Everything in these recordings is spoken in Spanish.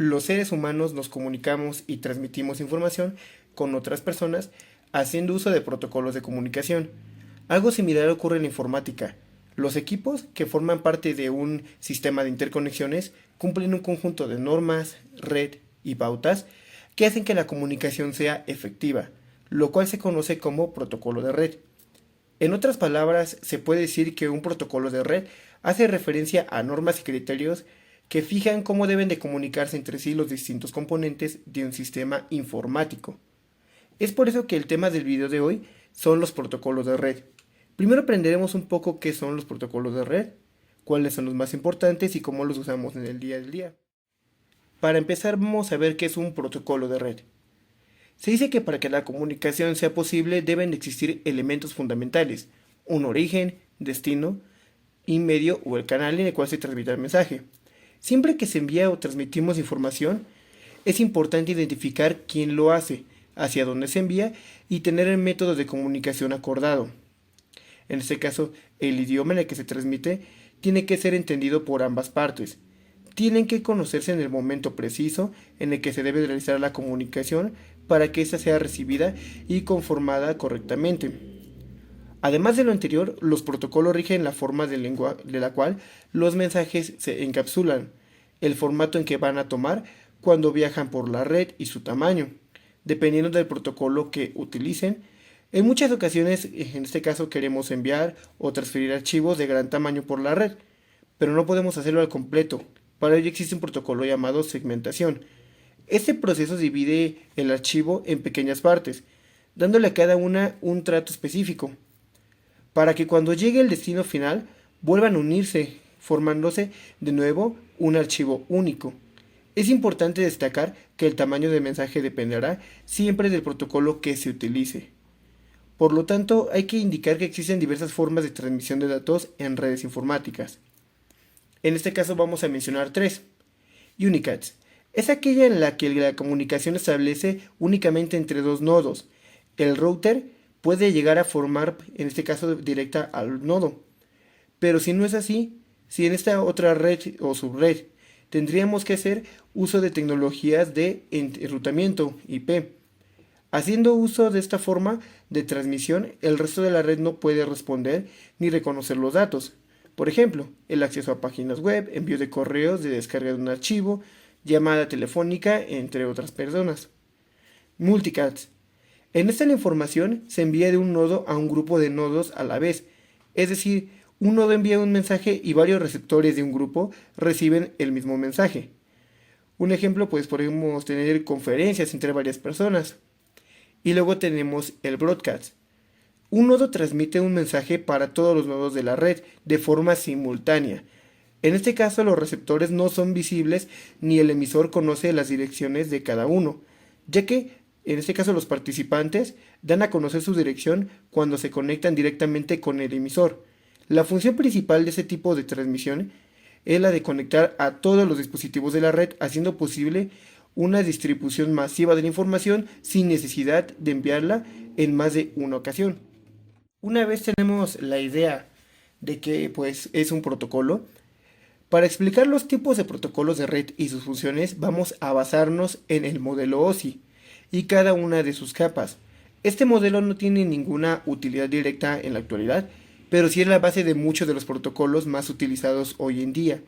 Los seres humanos nos comunicamos y transmitimos información con otras personas haciendo uso de protocolos de comunicación. Algo similar ocurre en la informática. Los equipos que forman parte de un sistema de interconexiones cumplen un conjunto de normas, red y pautas que hacen que la comunicación sea efectiva, lo cual se conoce como protocolo de red. En otras palabras, se puede decir que un protocolo de red hace referencia a normas y criterios que fijan cómo deben de comunicarse entre sí los distintos componentes de un sistema informático. Es por eso que el tema del video de hoy son los protocolos de red. Primero aprenderemos un poco qué son los protocolos de red, cuáles son los más importantes y cómo los usamos en el día a día. Para empezar, vamos a ver qué es un protocolo de red. Se dice que para que la comunicación sea posible deben de existir elementos fundamentales, un origen, destino y medio o el canal en el cual se transmite el mensaje. Siempre que se envía o transmitimos información, es importante identificar quién lo hace, hacia dónde se envía y tener el método de comunicación acordado. En este caso, el idioma en el que se transmite tiene que ser entendido por ambas partes. Tienen que conocerse en el momento preciso en el que se debe realizar la comunicación para que ésta sea recibida y conformada correctamente. Además de lo anterior, los protocolos rigen la forma de la cual los mensajes se encapsulan, el formato en que van a tomar cuando viajan por la red y su tamaño, dependiendo del protocolo que utilicen. En muchas ocasiones, en este caso, queremos enviar o transferir archivos de gran tamaño por la red, pero no podemos hacerlo al completo. Para ello existe un protocolo llamado segmentación. Este proceso divide el archivo en pequeñas partes, dándole a cada una un trato específico, para que cuando llegue el destino final vuelvan a unirse, formándose de nuevo un archivo único. Es importante destacar que el tamaño del mensaje dependerá siempre del protocolo que se utilice. Por lo tanto, hay que indicar que existen diversas formas de transmisión de datos en redes informáticas. En este caso vamos a mencionar tres. Unicast es aquella en la que la comunicación se establece únicamente entre dos nodos. El router puede llegar a formar, en este caso, directa al nodo. Pero si no es así, si en esta otra red o subred tendríamos que hacer uso de tecnologías de enrutamiento IP. Haciendo uso de esta forma de transmisión, el resto de la red no puede responder ni reconocer los datos. Por ejemplo, el acceso a páginas web, envío de correos, de descarga de un archivo, llamada telefónica, entre otras personas. Multicast. En esta la información se envía de un nodo a un grupo de nodos a la vez, es decir, un nodo envía un mensaje y varios receptores de un grupo reciben el mismo mensaje. Un ejemplo, pues podemos tener conferencias entre varias personas. Y luego tenemos el broadcast. Un nodo transmite un mensaje para todos los nodos de la red de forma simultánea. En este caso los receptores no son visibles ni el emisor conoce las direcciones de cada uno, ya que en este caso los participantes dan a conocer su dirección cuando se conectan directamente con el emisor. La función principal de este tipo de transmisión es la de conectar a todos los dispositivos de la red, haciendo posible una distribución masiva de la información sin necesidad de enviarla en más de una ocasión. Una vez tenemos la idea de que pues es un protocolo, para explicar los tipos de protocolos de red y sus funciones vamos a basarnos en el modelo OSI y cada una de sus capas. Este modelo no tiene ninguna utilidad directa en la actualidad, pero sí es la base de muchos de los protocolos más utilizados hoy en día.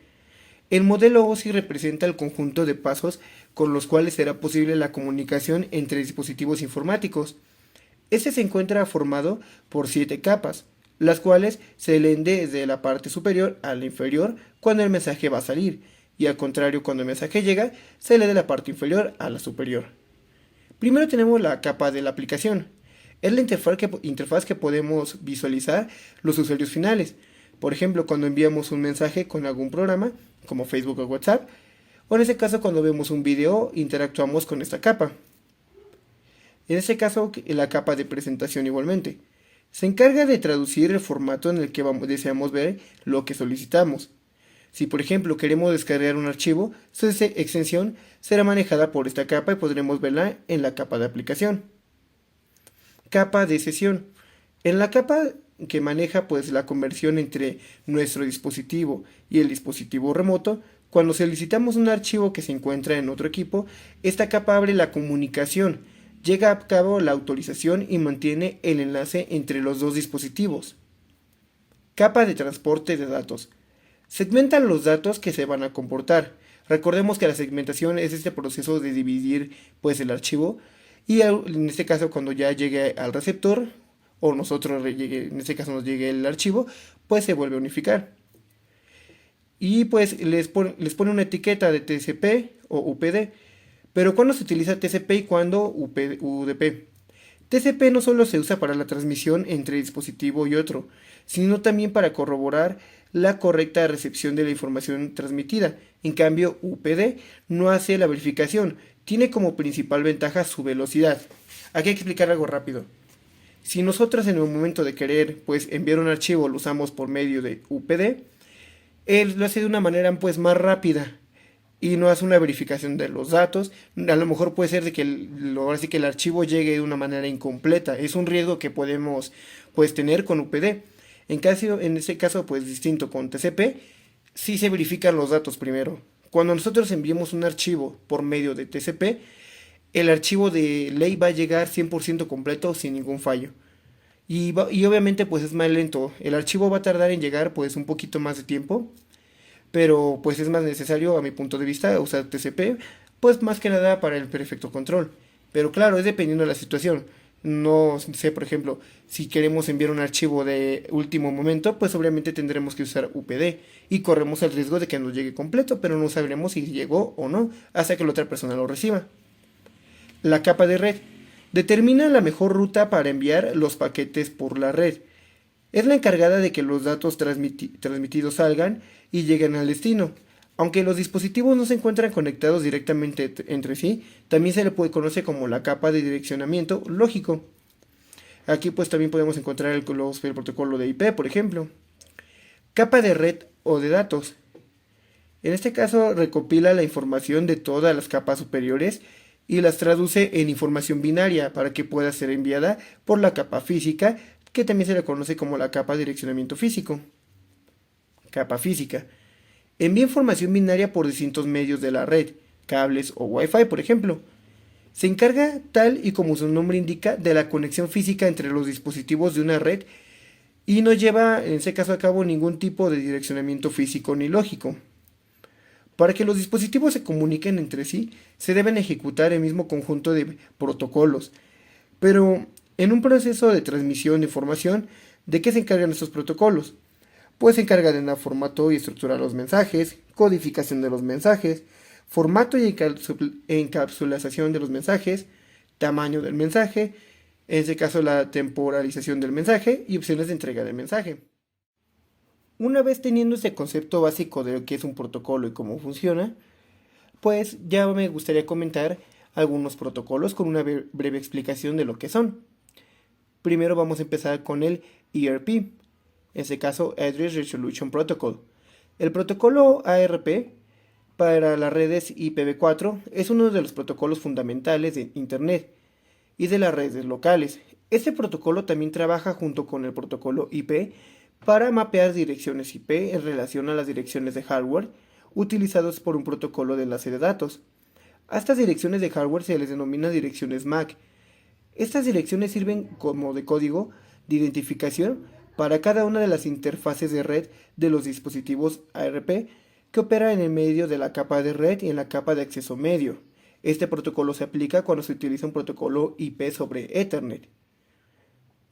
El modelo OSI representa el conjunto de pasos con los cuales será posible la comunicación entre dispositivos informáticos. Este se encuentra formado por 7 capas, las cuales se leen desde la parte superior a la inferior cuando el mensaje va a salir, y al contrario, cuando el mensaje llega, se lee de la parte inferior a la superior. Primero tenemos la capa de la aplicación. Es la interfaz que podemos visualizar los usuarios finales. Por ejemplo, cuando enviamos un mensaje con algún programa, como Facebook o WhatsApp, o en este caso cuando vemos un video, interactuamos con esta capa. En este caso, la capa de presentación igualmente. Se encarga de traducir el formato en el que deseamos ver lo que solicitamos. Si por ejemplo queremos descargar un archivo, su extensión será manejada por esta capa y podremos verla en la capa de aplicación. Capa de sesión. En la capa que maneja pues la conversión entre nuestro dispositivo y el dispositivo remoto, Cuando solicitamos un archivo que se encuentra en otro equipo, esta capa abre la comunicación, llega a cabo la autorización y mantiene el enlace entre los dos dispositivos. Capa de transporte de datos. Segmentan los datos que se van a comportar. Recordemos que la segmentación es este proceso de dividir pues el archivo y en este caso cuando ya llegue al receptor o nosotros en este caso nos llegue el archivo, pues se vuelve a unificar. Y pues les pone una etiqueta de TCP o UPD. Pero ¿cuándo se utiliza TCP y cuándo UDP? TCP no solo se usa para la transmisión entre dispositivo y otro, sino también para corroborar la correcta recepción de la información transmitida. En cambio, UPD no hace la verificación, tiene como principal ventaja su velocidad. Aquí hay que explicar algo rápido. Si nosotros en el momento de querer pues enviar un archivo lo usamos por medio de UPD, él lo hace de una manera pues más rápida y no hace una verificación de los datos. A lo mejor puede ser de que ahora sí que el archivo llegue de una manera incompleta. Es un riesgo que podemos pues tener con UPD. En ese caso pues distinto con TCP, sí se verifican los datos primero. Cuando nosotros enviamos un archivo por medio de TCP, el archivo de ley va a llegar 100% completo sin ningún fallo. Y obviamente pues es más lento. El archivo va a tardar en llegar pues un poquito más de tiempo, pero pues es más necesario a mi punto de vista usar TCP, pues más que nada para el perfecto control. Pero claro, es dependiendo de la situación. No sé, por ejemplo, si queremos enviar un archivo de último momento, pues obviamente tendremos que usar UPD y corremos el riesgo de que nos llegue completo, pero no sabremos si llegó o no hasta que la otra persona lo reciba. La capa de red determina la mejor ruta para enviar los paquetes por la red. Es la encargada de que los datos transmitidos salgan y lleguen al destino. Aunque los dispositivos no se encuentran conectados directamente entre sí, también se le conoce como la capa de direccionamiento lógico. Aquí pues también podemos encontrar el protocolo de IP, por ejemplo. Capa de red o de datos. En este caso recopila la información de todas las capas superiores y las traduce en información binaria para que pueda ser enviada por la capa física, que también se le conoce como la capa de direccionamiento físico. Capa física. Envía información binaria por distintos medios de la red, cables o Wi-Fi, por ejemplo. Se encarga, tal y como su nombre indica, de la conexión física entre los dispositivos de una red y no lleva, en ese caso, a cabo ningún tipo de direccionamiento físico ni lógico. Para que los dispositivos se comuniquen entre sí, se deben ejecutar el mismo conjunto de protocolos. Pero, en un proceso de transmisión de información, ¿de qué se encargan estos protocolos? Pues se encargan de dar formato y estructurar los mensajes, codificación de los mensajes, formato y encapsulación de los mensajes, tamaño del mensaje, en este caso la temporalización del mensaje y opciones de entrega del mensaje. Una vez teniendo este concepto básico de lo que es un protocolo y cómo funciona, pues ya me gustaría comentar algunos protocolos con una breve explicación de lo que son. Primero vamos a empezar con el ERP, en este caso Address Resolution Protocol. El protocolo ARP para las redes IPv4 es uno de los protocolos fundamentales de Internet y de las redes locales. Este protocolo también trabaja junto con el protocolo IP para mapear direcciones IP en relación a las direcciones de hardware utilizados por un protocolo de enlace de datos. A estas direcciones de hardware se les denomina direcciones MAC. Estas direcciones sirven como de código de identificación para cada una de las interfaces de red de los dispositivos ARP que operan en el medio de la capa de red y en la capa de acceso medio. Este protocolo se aplica cuando se utiliza un protocolo IP sobre Ethernet.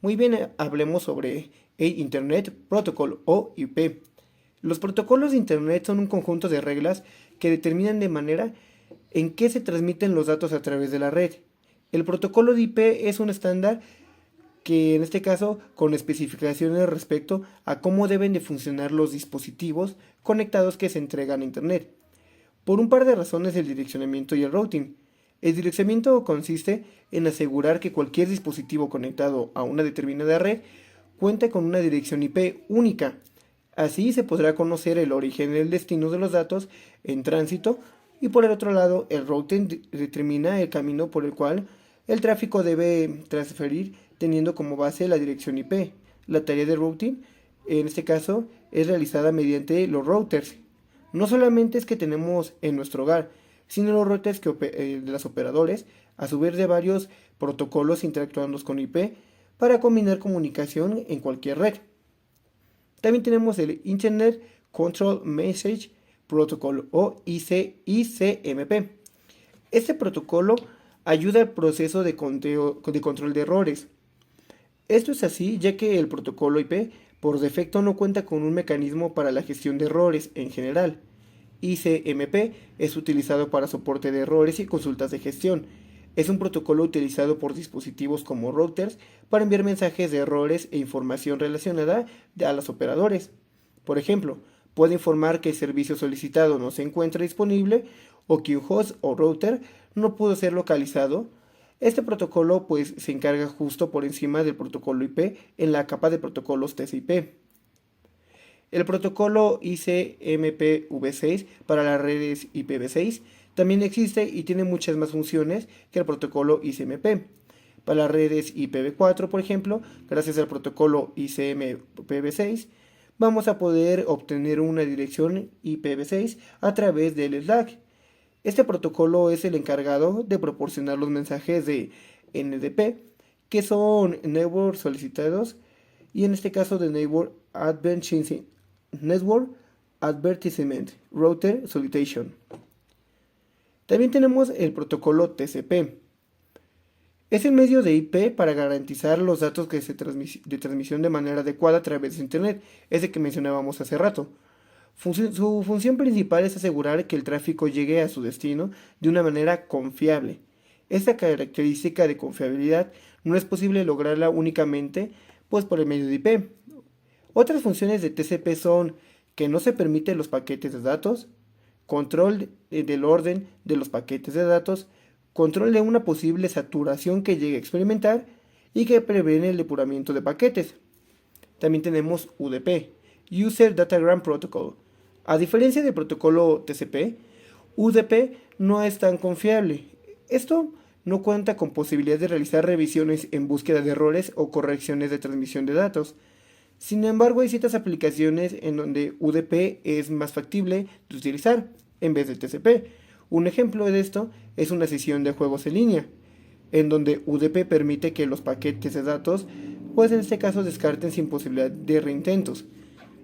Muy bien, hablemos sobre el Internet Protocol o IP. Los protocolos de Internet son un conjunto de reglas que determinan de manera en que se transmiten los datos a través de la red. El protocolo de IP es un estándar que en este caso con especificaciones respecto a cómo deben de funcionar los dispositivos conectados que se entregan a Internet. Por un par de razones el direccionamiento y el routing. El direccionamiento consiste en asegurar que cualquier dispositivo conectado a una determinada red cuente con una dirección IP única. Así se podrá conocer el origen y el destino de los datos en tránsito y por el otro lado el routing determina el camino por el cual el tráfico debe transferir teniendo como base la dirección IP. La tarea de routing, en este caso, es realizada mediante los routers. No solamente es que tenemos en nuestro hogar, sino los routers de los operadores, a su vez de varios protocolos interactuando con IP para combinar comunicación en cualquier red. También tenemos el Internet Control Message Protocol o ICMP. Este protocolo ayuda al proceso de control de errores. Esto es así ya que el protocolo IP por defecto no cuenta con un mecanismo para la gestión de errores en general. ICMP es utilizado para soporte de errores y consultas de gestión. Es un protocolo utilizado por dispositivos como routers para enviar mensajes de errores e información relacionada a los operadores. Por ejemplo, puede informar que el servicio solicitado no se encuentra disponible o que un host o router no pudo ser localizado. Este protocolo pues se encarga justo por encima del protocolo IP en la capa de protocolos TCP. El protocolo ICMPv6 para las redes IPv6 también existe y tiene muchas más funciones que el protocolo ICMP. Para las redes IPv4, por ejemplo, gracias al protocolo ICMPv6, vamos a poder obtener una dirección IPv6 a través del Slack. Este protocolo es el encargado de proporcionar los mensajes de NDP, que son Network solicitados, y en este caso de Network Advertisement Router Solicitation. También tenemos el protocolo TCP. Es el medio de IP para garantizar los datos de transmisión de manera adecuada a través de Internet, ese que mencionábamos hace rato. Su función principal es asegurar que el tráfico llegue a su destino de una manera confiable. Esta característica de confiabilidad no es posible lograrla únicamente pues, por el medio de IP. Otras funciones de TCP son que no se permiten los paquetes de datos, control del orden de los paquetes de datos, control de una posible saturación que llegue a experimentar y que previene el depuramiento de paquetes. También tenemos UDP, User Datagram Protocol. A diferencia del protocolo TCP, UDP no es tan confiable. Esto no cuenta con posibilidad de realizar revisiones en búsqueda de errores o correcciones de transmisión de datos. Sin embargo, hay ciertas aplicaciones en donde UDP es más factible de utilizar en vez de TCP. Un ejemplo de esto es una sesión de juegos en línea, en donde UDP permite que los paquetes de datos, pues en este caso descarten sin posibilidad de reintentos.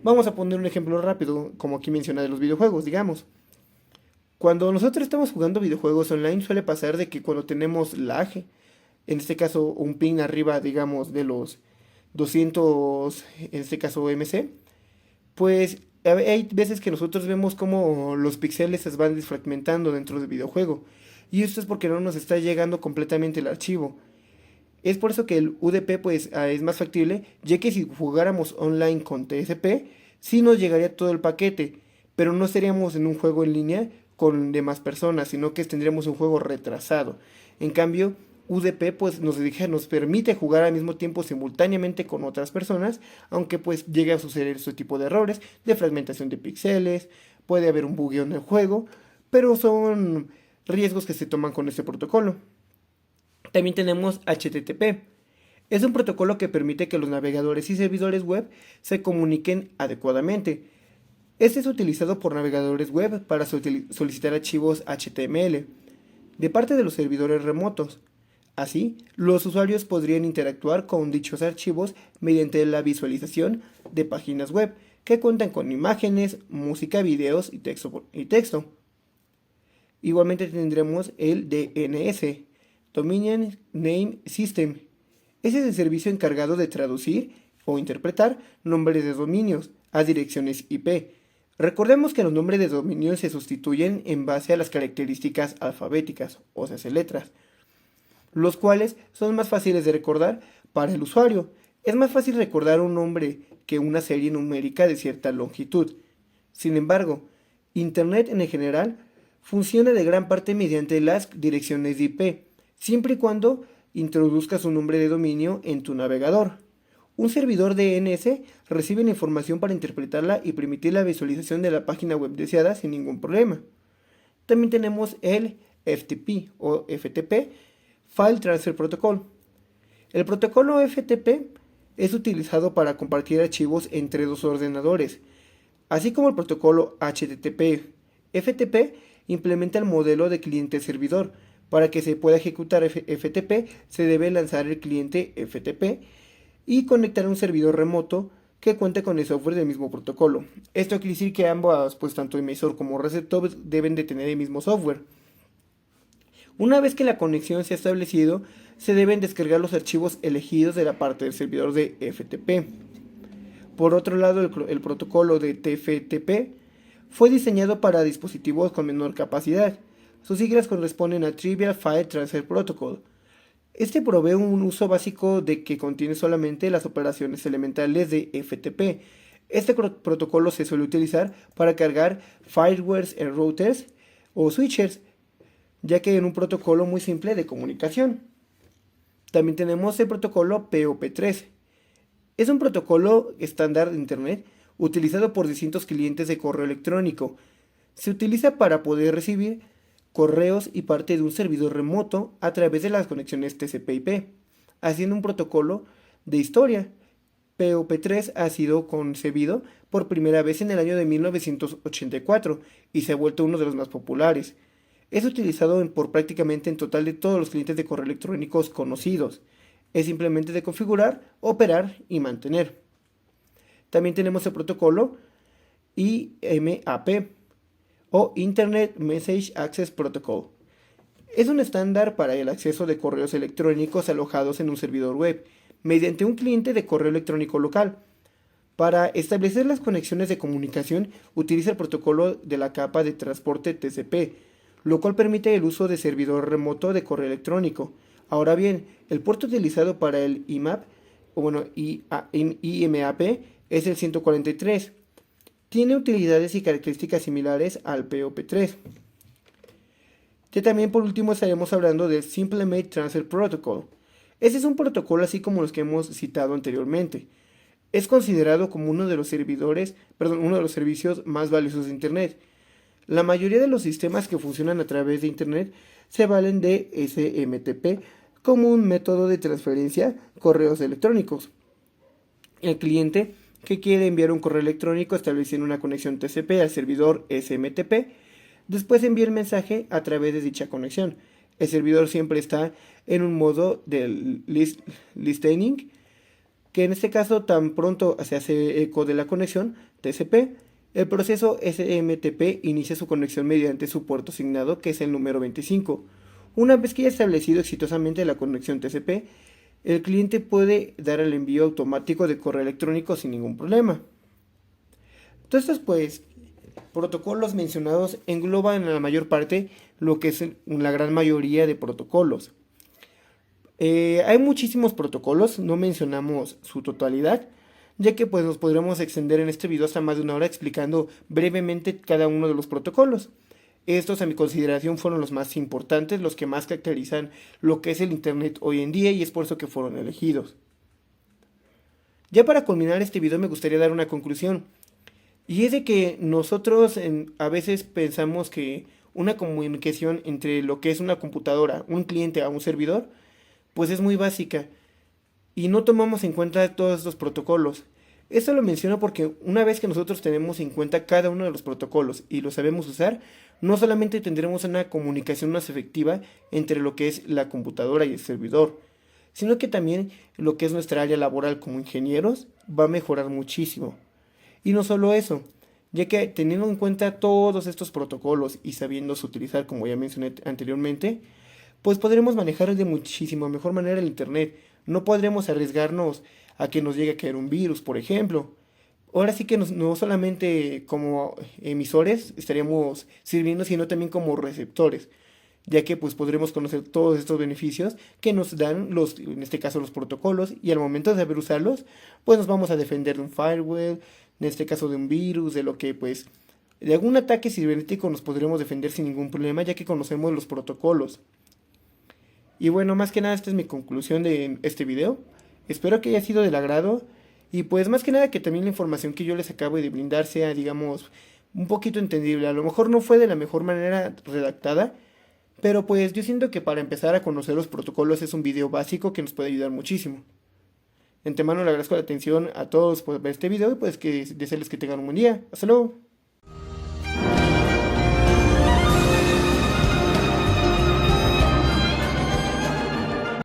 Vamos a poner un ejemplo rápido, como aquí menciona de los videojuegos, digamos. Cuando nosotros estamos jugando videojuegos online suele pasar de que cuando tenemos lag, en este caso un ping arriba, digamos, de los 200, en este caso MC, pues hay veces que nosotros vemos como los píxeles se van desfragmentando dentro del videojuego. Y esto es porque no nos está llegando completamente el archivo. Es por eso que el UDP pues es más factible, ya que si jugáramos online con TCP, sí nos llegaría todo el paquete, pero no estaríamos en un juego en línea con demás personas, sino que tendríamos un juego retrasado. En cambio, UDP pues nos permite jugar al mismo tiempo simultáneamente con otras personas, aunque pues llegue a suceder este tipo de errores, de fragmentación de píxeles, puede haber un bugueo en el juego, pero son riesgos que se toman con este protocolo. También tenemos HTTP. Es un protocolo que permite que los navegadores y servidores web se comuniquen adecuadamente. Este es utilizado por navegadores web para solicitar archivos HTML de parte de los servidores remotos. Así, los usuarios podrían interactuar con dichos archivos mediante la visualización de páginas web que cuentan con imágenes, música, videos y texto. Igualmente tendremos el DNS, Dominion Name System. Ese es el servicio encargado de traducir o interpretar nombres de dominios a direcciones IP. Recordemos que los nombres de dominio se sustituyen en base a las características alfabéticas, o sea, letras, los cuales son más fáciles de recordar para el usuario. Es más fácil recordar un nombre que una serie numérica de cierta longitud. Sin embargo, Internet en general funciona de gran parte mediante las direcciones de IP, siempre y cuando introduzcas un nombre de dominio en tu navegador. Un servidor DNS recibe la información para interpretarla y permitir la visualización de la página web deseada sin ningún problema. También tenemos el FTP o FTP, File Transfer Protocol. El protocolo FTP es utilizado para compartir archivos entre dos ordenadores. así como el protocolo HTTP. FTP implementa el modelo de cliente-servidor. Para que se pueda ejecutar FTP, se debe lanzar el cliente FTP y conectar a un servidor remoto que cuente con el software del mismo protocolo. Esto quiere decir que ambos, pues tanto emisor como receptor, deben de tener el mismo software. Una vez que la conexión se ha establecido, se deben descargar los archivos elegidos de la parte del servidor de FTP. Por otro lado, el protocolo de TFTP fue diseñado para dispositivos con menor capacidad. Sus siglas corresponden a Trivial File Transfer Protocol. Este provee un uso básico de que contiene solamente las operaciones elementales de FTP. Este protocolo se suele utilizar para cargar firewalls en routers o switches, ya que es un protocolo muy simple de comunicación. También tenemos el protocolo POP3. Es un protocolo estándar de Internet utilizado por distintos clientes de correo electrónico. Se utiliza para poder recibir correos y parte de un servidor remoto a través de las conexiones TCP/IP, haciendo un protocolo de historia. POP3 ha sido concebido por primera vez en el año de 1984 y se ha vuelto uno de los más populares. Es utilizado por prácticamente en total de todos los clientes de correo electrónicos conocidos. Es simplemente de configurar, operar y mantener. También tenemos el protocolo IMAP o Internet Message Access Protocol. Es un estándar para el acceso de correos electrónicos alojados en un servidor web mediante un cliente de correo electrónico local. Para establecer las conexiones de comunicación utiliza el protocolo de la capa de transporte TCP, lo cual permite el uso de servidor remoto de correo electrónico. Ahora bien, el puerto utilizado para el IMAP, IMAP es el 143. Tiene utilidades y características similares al POP3. Que también por último estaremos hablando del Simple Mail Transfer Protocol. Este es un protocolo así como los que hemos citado anteriormente. Es considerado como uno de los servicios más valiosos de Internet. La mayoría de los sistemas que funcionan a través de Internet se valen de SMTP como un método de transferencia correos electrónicos. El cliente que quiere enviar un correo electrónico estableciendo una conexión TCP al servidor SMTP, después envía el mensaje a través de dicha conexión. El servidor siempre está en un modo de listening, que en este caso tan pronto se hace eco de la conexión TCP, el proceso SMTP inicia su conexión mediante su puerto asignado, que es el número 25. Una vez que haya establecido exitosamente la conexión TCP, el cliente puede dar el envío automático de correo electrónico sin ningún problema. Todos estos protocolos mencionados engloban en la mayor parte lo que es la gran mayoría de protocolos. Hay muchísimos protocolos, no mencionamos su totalidad, ya que pues nos podremos extender en este video hasta más de una hora explicando brevemente cada uno de los protocolos. Estos a mi consideración fueron los más importantes, los que más caracterizan lo que es el Internet hoy en día y es por eso que fueron elegidos. Ya para culminar este video me gustaría dar una conclusión. Y es de que nosotros a veces pensamos que una comunicación entre lo que es una computadora, un cliente a un servidor, pues es muy básica. Y no tomamos en cuenta todos estos protocolos. Esto lo menciono porque una vez que nosotros tenemos en cuenta cada uno de los protocolos y los sabemos usar, no solamente tendremos una comunicación más efectiva entre lo que es la computadora y el servidor, sino que también lo que es nuestra área laboral como ingenieros va a mejorar muchísimo. Y no solo eso, ya que teniendo en cuenta todos estos protocolos y sabiéndose utilizar, como ya mencioné anteriormente, pues podremos manejar de muchísimo mejor manera el Internet. No podremos arriesgarnos a que nos llegue a caer un virus, por ejemplo. Ahora sí que no solamente como emisores estaríamos sirviendo, sino también como receptores, ya que pues podremos conocer todos estos beneficios que nos dan en este caso los protocolos, y al momento de saber usarlos, pues nos vamos a defender de un firewall, en este caso de un virus, de lo que pues de algún ataque cibernético nos podremos defender sin ningún problema, ya que conocemos los protocolos. Y bueno, más que nada esta es mi conclusión de este video. Espero que haya sido del agrado. Y pues más que nada que también la información que yo les acabo de brindar sea, digamos, un poquito entendible. A lo mejor no fue de la mejor manera redactada, pero pues yo siento que para empezar a conocer los protocolos es un video básico que nos puede ayudar muchísimo. De antemano le agradezco la atención a todos por ver este video y pues que desearles que tengan un buen día. Hasta luego.